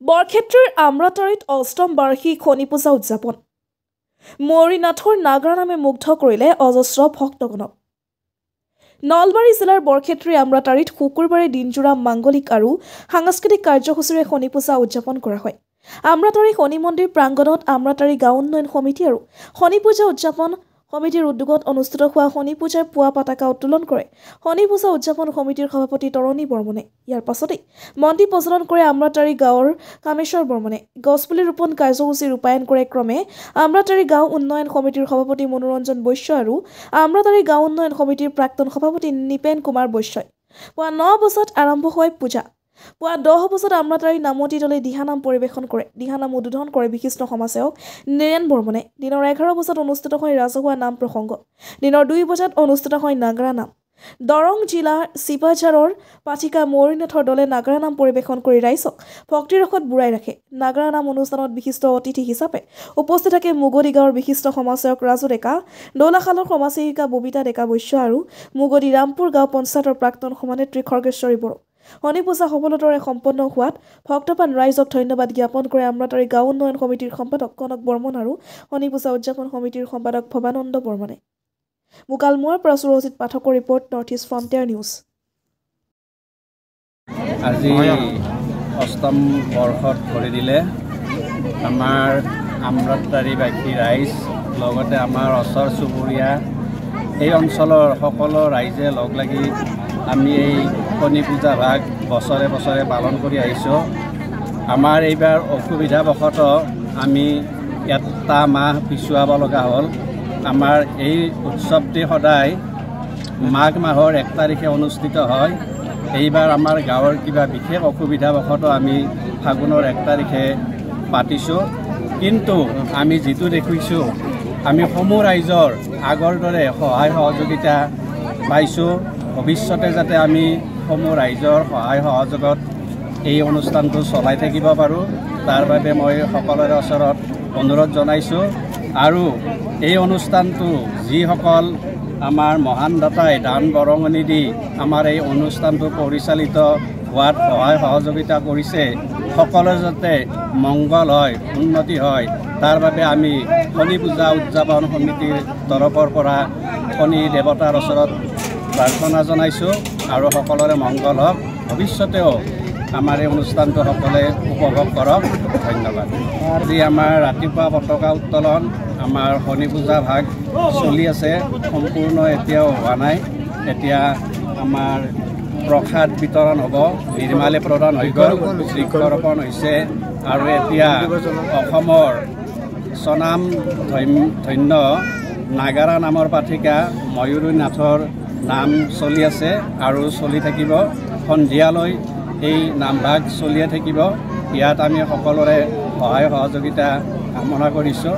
বৰক্ষেত্ৰীৰ আমৰাতাৰিত অষ্টম বাৰ্ষিক শনি পূজা উদযাপন মৌৰীনাথৰ নাগাৰা নামে মুগ্ধ কৰিলে অজস্ৰ ভক্তগণক। নলবাৰী জিলাৰ বৰক্ষেত্ৰী আমৰাতাৰিত শুকুৰবাৰে দিনজোৰা মাংগলিক আৰু সাংস্কৃতিক কাৰ্যসূচীৰে শনি পূজা উদযাপন কৰা হয়। আমৰাতাৰি শনি মন্দিৰ প্ৰাংগণত আমৰাতাৰি গাঁও উন্নয়ন সমিতি আৰু শনি পূজা উদযাপন সমিতিৰ উদ্যোগত অনুষ্ঠিত হোৱা শনি পূজাৰ পুৱা পতাকা উত্তোলন কৰে শনি পূজা উদযাপন সমিতিৰ সভাপতি তৰণী বৰ্মনে। ইয়াৰ পাছতেই মন্দিৰ প্ৰজ্বলন কৰে আমৰাতাৰি গাঁৱৰ কামেশ্বৰ বৰ্মনে। গছপুলি ৰোপণ কাৰ্যসূচী ৰূপায়ণ কৰে ক্ৰমে আমৰাতাৰি গাঁও উন্নয়ন সমিতিৰ সভাপতি মনোৰঞ্জন বৈশ্য আৰু আমৰাতাৰি গাঁও উন্নয়ন সমিতিৰ প্ৰাক্তন সভাপতি নিপেন কুমাৰ বৈশ্যই। পুৱা 9 বজাত আৰম্ভ হয় পূজা। পুৱা 10 বজাত আমৰাতাৰি নামতি দলে দিহানাম পৰিৱেশন কৰে। দিহানাম উদ্বোধন কৰে বিশিষ্ট সমাজসেৱক নীৰেণ বৰ্মনে। দিনৰ 11 বজাত অনুষ্ঠিত হয় ৰাজহুৱা নাম প্ৰসংগ। দিনৰ 2 বজাত অনুষ্ঠিত হয় নাগাৰা নাম। দৰং জিলাৰ শিৱাজাৰৰ পাঠিকা মৌৰীনাথৰ দলে নাগাৰা নাম পৰিৱেশন কৰি ৰাইজক ভক্তিৰসত বুৰাই ৰাখে। নাগাৰা নাম অনুষ্ঠানত বিশিষ্ট অতিথি হিচাপে উপস্থিত থাকে মুগদী গাঁৱৰ বিশিষ্ট সমাজসেৱক ৰাজু ডেকা, দৌলাশালৰ সমাজসেৱিকা ববিতা ডেকা বৈশ্য আৰু মুগদী ৰামপুৰ গাঁও পঞ্চায়তৰ প্ৰাক্তন সভানেত্ৰী খৰ্গেশ্বৰী বড়ো। শনি পূজা সফলতাৰে সম্পন্ন হোৱাত ভক্তপ্ৰাণ ৰাইজক ধন্যবাদ জ্ঞাপন কৰে আমৰাতাৰি গাঁও উন্নয়ন সমিতিৰ সম্পাদক কনক বৰ্মন আৰু শনি পূজা উদযাপন সমিতিৰ সম্পাদক ভৱানন্দ বৰ্মনে। মুকালমুৱাৰ পৰা সুৰজিত পাঠকৰ report, north east frontier news. আজি অষ্টম বৰ্ষত ভৰি দিলে আমাৰ আমৰাতাৰিবাসী ৰাইজ, লগতে আমাৰ ওচৰ চুবুৰীয়া এই অঞ্চলৰ সকলো ৰাইজে লগ লাগি আমি এই শনি পূজা ভাগ বছৰে বছৰে পালন কৰি আহিছোঁ। আমাৰ এইবাৰ অসুবিধাবশতঃ আমি এটা মাহ পিছুৱাব লগা হ'ল। আমাৰ এই উৎসৱটি সদায় মাঘ মাহৰ 1 তাৰিখে অনুষ্ঠিত হয়। এইবাৰ আমাৰ গাঁৱৰ কিবা বিশেষ অসুবিধাবশতঃ আমি ফাগুনৰ 1 তাৰিখে পাতিছোঁ। কিন্তু আমি যিটো দেখিছোঁ, আমি সমূহ ৰাইজৰ আগৰ দৰে সহায় সহযোগিতা পাইছোঁ। ভৱিষ্যতে যাতে আমি সমূহ ৰাইজৰ সহায় সহযোগত এই অনুষ্ঠানটো চলাই থাকিব পাৰোঁ, তাৰ বাবে মই সকলোৰে ওচৰত অনুৰোধ জনাইছোঁ। আৰু এই অনুষ্ঠানটো যিসকল আমাৰ মহান দাতাই দান বৰঙণি দি আমাৰ এই অনুষ্ঠানটো পৰিচালিত হোৱাত সহায় সহযোগিতা কৰিছে, সকলো যাতে মংগল হয়, উন্নতি হয়, তাৰ বাবে আমি শনি পূজা উদযাপন সমিতিৰ তৰফৰ পৰা শনি দেৱতাৰ ওচৰত প্ৰাৰ্থনা জনাইছোঁ আৰু সকলোৰে মংগল হওক। ভৱিষ্যতেও আমাৰ এই অনুষ্ঠানটো সকলোৱে উপভোগ কৰক। ধন্যবাদ। আজি আমাৰ ৰাতিপুৱা পতাকা উত্তোলন, আমাৰ শনি পূজা ভাগ চলি আছে, সম্পূৰ্ণ এতিয়াও হোৱা নাই। এতিয়া আমাৰ প্ৰসাদ বিতৰণ হ'ব, নিৰ্মালী প্ৰদান হৈ গ'ল, বৃক্ষৰোপণ হৈছে আৰু এতিয়া অসমৰ স্বনাম ধন্য নাগাৰা নামৰ পাঠিকা ময়ূৰীনাথৰ নাম চলি আছে আৰু চলি থাকিব। সন্ধিয়ালৈ এই নামভাগ চলিয়ে থাকিব। ইয়াত আমি সকলোৰে সহায় সহযোগিতা কামনা কৰিছোঁ।